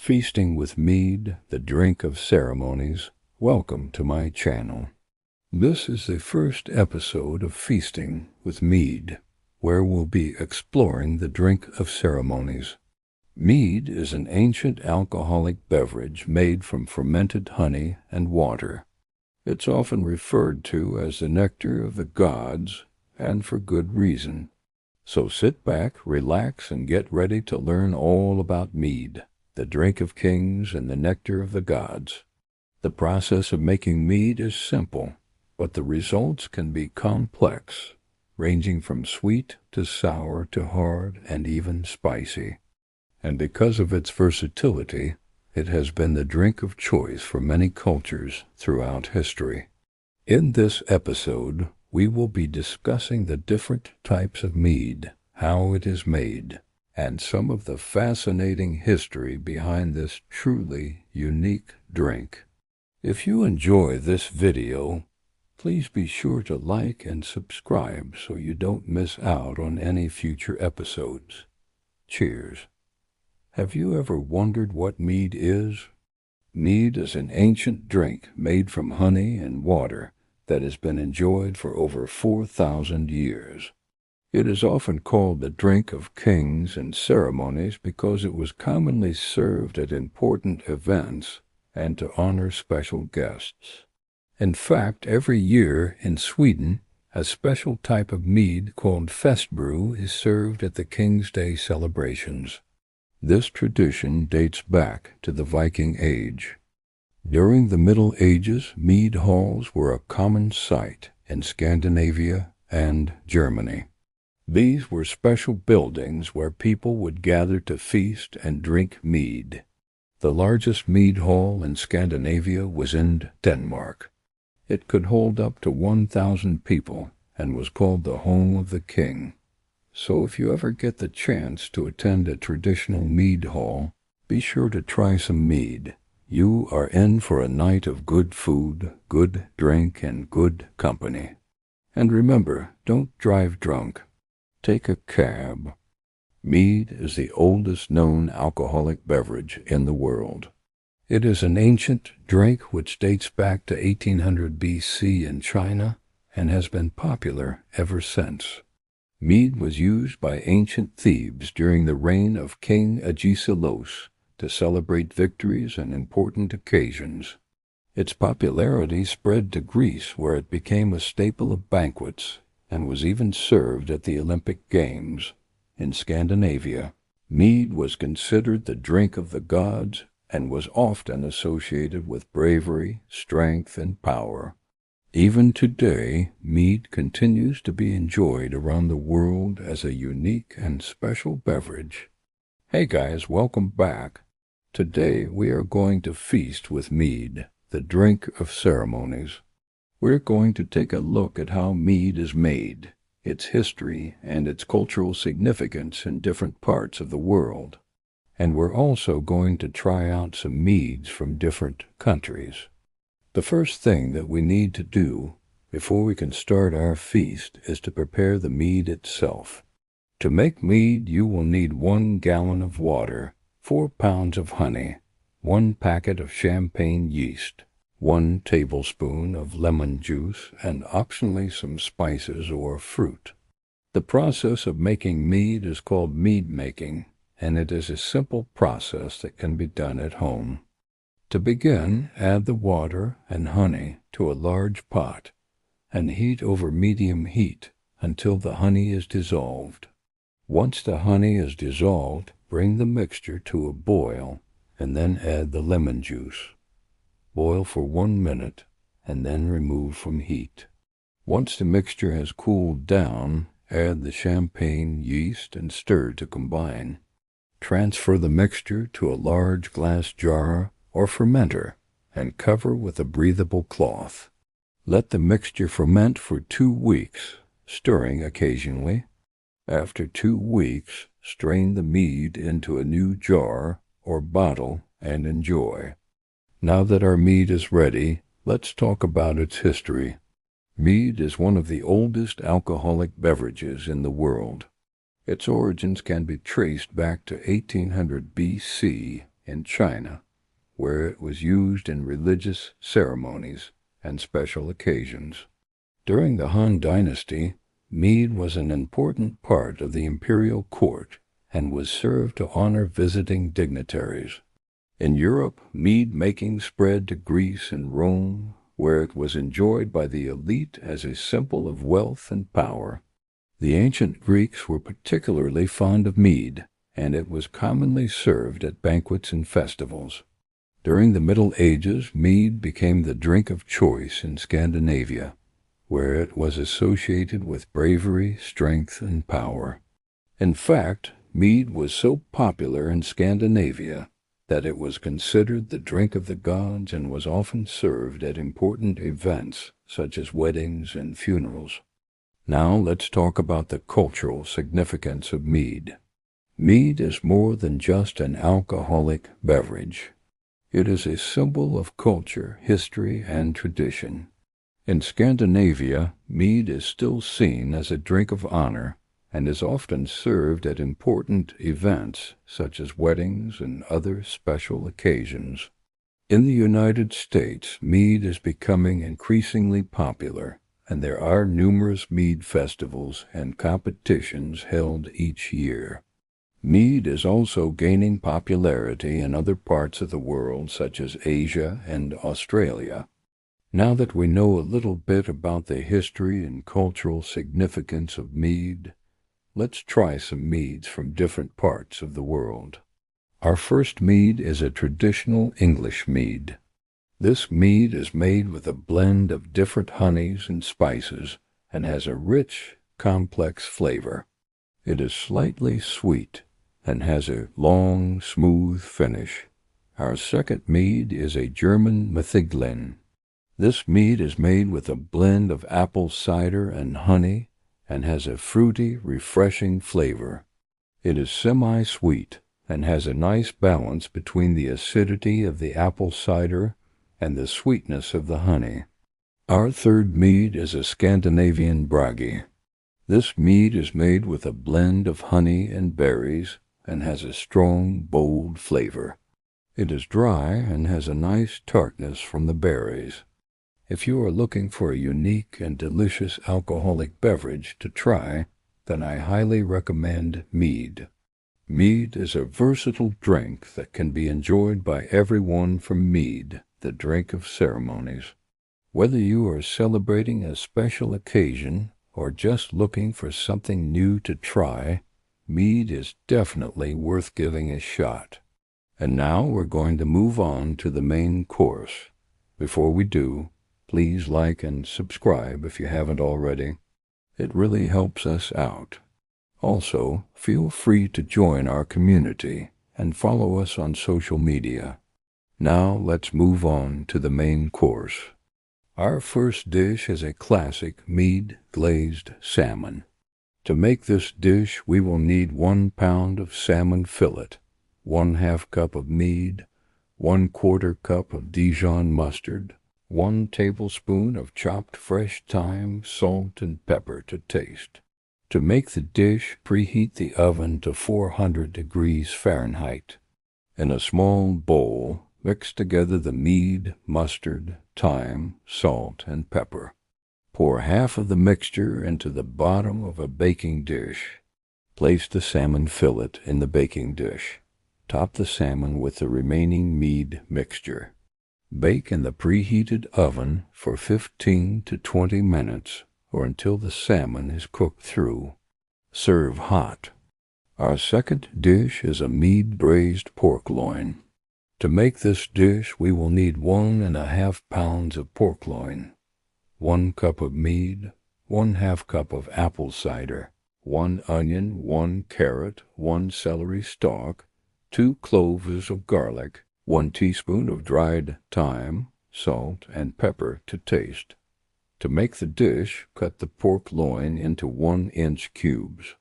Feasting with Mead, the drink of ceremonies. Welcome to my channel. This is the first episode of Feasting with Mead, where we'll be exploring the drink of ceremonies. Mead is an ancient alcoholic beverage made from fermented honey and water. It's often referred to as the nectar of the gods, and for good reason. So sit back, relax, and get ready to learn all about mead, the drink of kings and the nectar of the gods. The process of making mead is simple, but the results can be complex, ranging from sweet to sour to hard and even spicy. And because of its versatility, it has been the drink of choice for many cultures throughout history. In this episode, we will be discussing the different types of mead, how it is made, and some of the fascinating history behind this truly unique drink. If you enjoy this video, please be sure to like and subscribe so you don't miss out on any future episodes. Cheers. Have you ever wondered what mead is? Mead is an ancient drink made from honey and water that has been enjoyed for over 4,000 years. It is often called the drink of kings and ceremonies because it was commonly served at important events and to honor special guests. In fact, every year in Sweden, a special type of mead called festbrew is served at the King's Day celebrations. This tradition dates back to the Viking Age. During the Middle Ages, mead halls were a common sight in Scandinavia and Germany. These were special buildings where people would gather to feast and drink mead. The largest mead hall in Scandinavia was in Denmark. It could hold up to 1,000 people and was called the home of the king. So if you ever get the chance to attend a traditional mead hall, be sure to try some mead. You are in for a night of good food, good drink, and good company. And remember, don't drive drunk. Take a cab. Mead is the oldest known alcoholic beverage in the world. It is an ancient drink which dates back to 1800 BC in China and has been popular ever since. Mead was used by ancient Thebes during the reign of King Agesilaus to celebrate victories and important occasions. Its popularity spread to Greece, where it became a staple of banquets and was even served at the Olympic Games. In Scandinavia, mead was considered the drink of the gods and was often associated with bravery, strength, and power. Even today, mead continues to be enjoyed around the world as a unique and special beverage. Hey guys, welcome back. Today we are going to feast with mead, the drink of ceremonies. We're going to take a look at how mead is made, its history, and its cultural significance in different parts of the world. And we're also going to try out some meads from different countries. The first thing that we need to do before we can start our feast is to prepare the mead itself. To make mead, you will need 1 gallon of water, 4 pounds of honey, 1 packet of champagne yeast, 1 tablespoon of lemon juice, and optionally some spices or fruit. The process of making mead is called mead making, and it is a simple process that can be done at home. To begin, add the water and honey to a large pot and heat over medium heat until the honey is dissolved. Once the honey is dissolved, bring the mixture to a boil and then add the lemon juice. Boil for 1 minute and then remove from heat. Once the mixture has cooled down, add the champagne yeast and stir to combine. Transfer the mixture to a large glass jar or fermenter and cover with a breathable cloth. Let the mixture ferment for 2 weeks, stirring occasionally. After 2 weeks, strain the mead into a new jar or bottle and enjoy. Now that our mead is ready, let's talk about its history. Mead is one of the oldest alcoholic beverages in the world. Its origins can be traced back to 1800 BC in China, where it was used in religious ceremonies and special occasions. During the Han Dynasty, mead was an important part of the imperial court and was served to honor visiting dignitaries. In Europe, mead making spread to Greece and Rome, where it was enjoyed by the elite as a symbol of wealth and power. The ancient Greeks were particularly fond of mead, and it was commonly served at banquets and festivals. During the Middle Ages, mead became the drink of choice in Scandinavia, where it was associated with bravery, strength, and power. In fact, mead was so popular in Scandinavia that it was considered the drink of the gods and was often served at important events such as weddings and funerals. Now let's talk about the cultural significance of mead. Mead is more than just an alcoholic beverage. It is a symbol of culture, history, and tradition. In Scandinavia, mead is still seen as a drink of honor and is often served at important events such as weddings and other special occasions. In the United States, mead is becoming increasingly popular, and there are numerous mead festivals and competitions held each year. Mead is also gaining popularity in other parts of the world such as Asia and Australia. Now that we know a little bit about the history and cultural significance of mead, let's try some meads from different parts of the world. Our first mead is a traditional English mead. This mead is made with a blend of different honeys and spices and has a rich, complex flavor. It is slightly sweet and has a long, smooth finish. Our second mead is a German Metheglin. This mead is made with a blend of apple cider and honey and has a fruity, refreshing flavor. It is semi-sweet and has a nice balance between the acidity of the apple cider and the sweetness of the honey. Our third mead is a Scandinavian Bragi. This mead is made with a blend of honey and berries and has a strong, bold flavor. It is dry and has a nice tartness from the berries. If you are looking for a unique and delicious alcoholic beverage to try, then I highly recommend mead. Mead is a versatile drink that can be enjoyed by everyone from Mead, the drink of ceremonies. Whether you are celebrating a special occasion or just looking for something new to try, mead is definitely worth giving a shot. And now we're going to move on to the main course. Before we do, please like and subscribe if you haven't already. It really helps us out. Also, feel free to join our community and follow us on social media. Now let's move on to the main course. Our first dish is a classic Mead glazed salmon. To make this dish, we will need 1 pound of salmon fillet, 1/2 cup of mead, 1/4 cup of Dijon mustard, 1 tablespoon of chopped fresh thyme, salt, and pepper to taste. To make the dish, preheat the oven to 400 degrees Fahrenheit. In a small bowl, mix together the mead, mustard, thyme, salt, and pepper. Pour half of the mixture into the bottom of a baking dish. Place the salmon fillet in the baking dish. Top the salmon with the remaining mead mixture. Bake in the preheated oven for 15 to 20 minutes or until the salmon is cooked through. Serve hot. Our second dish is a mead braised pork loin. To make this dish, we will need 1½ pounds of pork loin, 1 cup of mead, 1/2 cup of apple cider, 1 onion, 1 carrot, 1 celery stalk, 2 cloves of garlic, 1 teaspoon of dried thyme, salt, and pepper to taste. To make the dish, cut the pork loin into 1-inch cubes.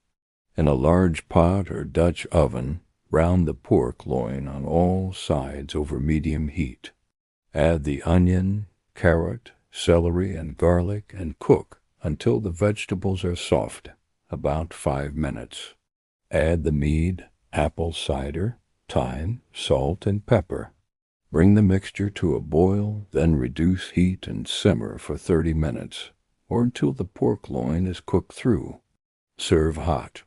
In a large pot or Dutch oven, brown the pork loin on all sides over medium heat. Add the onion, carrot, celery, and garlic and cook until the vegetables are soft, about 5 minutes. Add the mead, apple cider, thyme, salt, and pepper. Bring the mixture to a boil, then reduce heat and simmer for 30 minutes, or until the pork loin is cooked through. Serve hot.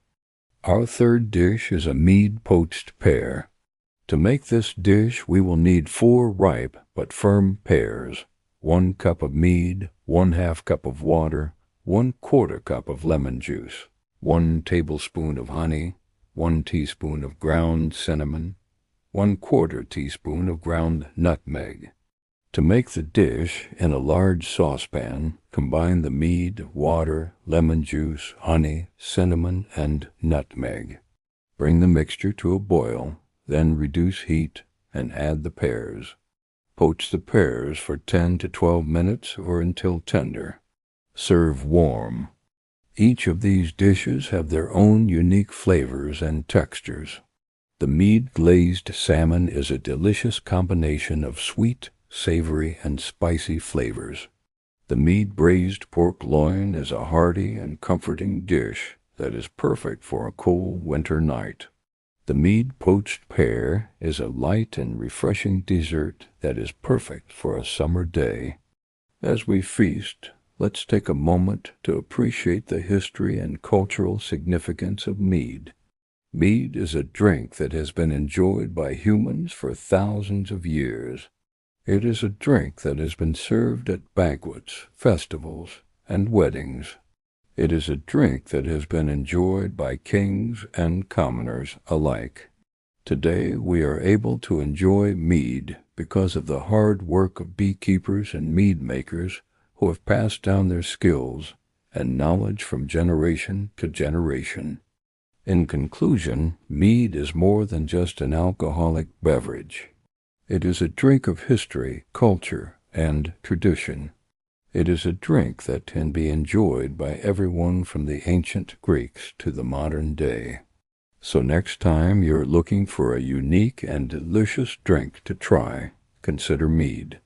Our third dish is a Mead poached pear. To make this dish, we will need 4 ripe but firm pears, 1 cup of mead, 1/2 cup of water, 1/4 cup of lemon juice, 1 tablespoon of honey, 1 teaspoon of ground cinnamon, 1/4 teaspoon of ground nutmeg. To make the dish, in a large saucepan, combine the mead, water, lemon juice, honey, cinnamon, and nutmeg. Bring the mixture to a boil, then reduce heat and add the pears. Poach the pears for 10 to 12 minutes or until tender. Serve warm. Each of these dishes have their own unique flavors and textures. The Mead glazed salmon is a delicious combination of sweet, savory, and spicy flavors. The Mead braised pork loin is a hearty and comforting dish that is perfect for a cold winter night. The Mead poached pear is a light and refreshing dessert that is perfect for a summer day. As we feast, let's take a moment to appreciate the history and cultural significance of mead. Mead is a drink that has been enjoyed by humans for thousands of years. It is a drink that has been served at banquets, festivals, and weddings. It is a drink that has been enjoyed by kings and commoners alike. Today we are able to enjoy mead because of the hard work of beekeepers and mead makers who have passed down their skills and knowledge from generation to generation. In conclusion, mead is more than just an alcoholic beverage. It is a drink of history, culture, and tradition. It is a drink that can be enjoyed by everyone from the ancient Greeks to the modern day. So next time you're looking for a unique and delicious drink to try, consider mead.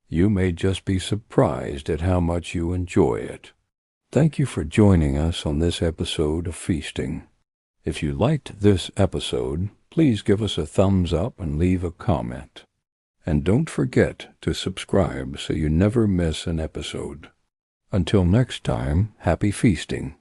You may just be surprised at how much you enjoy it. Thank you for joining us on this episode of Feasting. If you liked this episode, please give us a thumbs up and leave a comment. And don't forget to subscribe so you never miss an episode. Until next time, happy feasting.